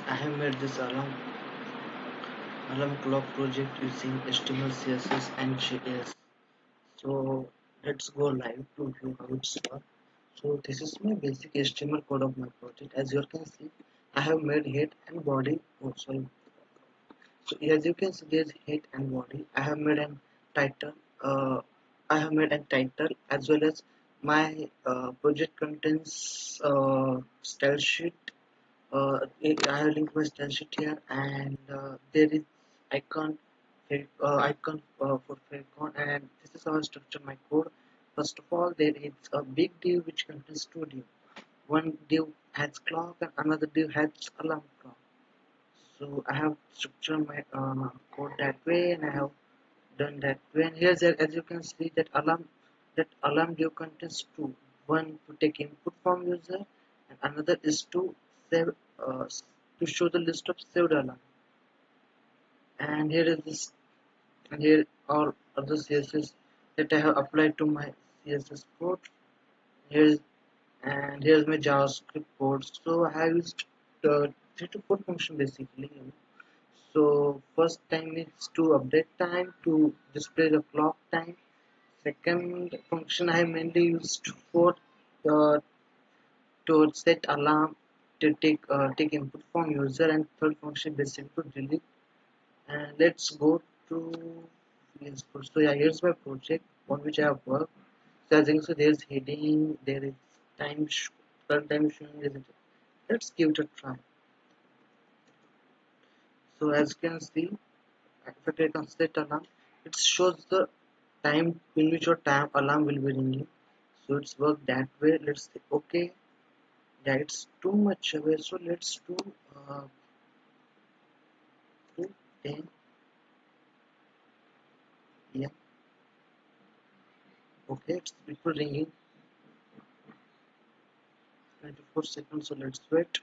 I have made this alarm clock project using HTML, CSS and JS. So let's go live to view how it's work. So this is my basic HTML code of my project. As you can see, I have made head and body. Oh, sorry. So as you can see, there's head and body. I have made an title. I have made a title as well as my project contains style sheet. I have linked my style sheet here, and there is icon, icon for icon, and this is how I structure my code. First of all, there is a big div which contains two div. One div has clock and another div has alarm clock. So I have structured my code that way, and I have done that way. And here's as you can see that alarm div contains two. One to take input from user, and another is to save to show the list of saved alarm. And here is this, and here are other CSS that I have applied to my CSS code. Here's and here's my JavaScript code. So I have used three to four function basically. So first time is to update time to display the clock time. Second function I mainly used for uh, to set alarm to take input from user, and third function basically to delete. And let's go to VS Code. So yeah, here's my project on which I have worked. So as you can see, there's heading, there is current time showing. Let's give it a try. So as you can see, if I click on set alarm, it shows the time in which your time alarm will be ringing. So it's worked that way. Let's say okay. Yeah, it's too much away. So let's do uh, 10. Yeah, okay. It's people ringing 24 seconds. So let's wait.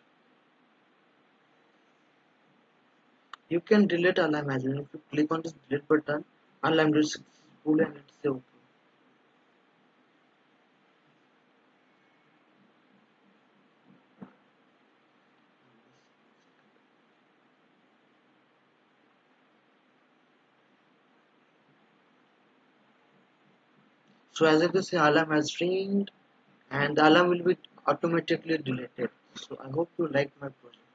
You can delete alarm as well. If you click on this delete button, alarm is successful, and let's say okay. So as you can see, alarm has ringed, and the alarm will be automatically deleted. So I hope you like my project.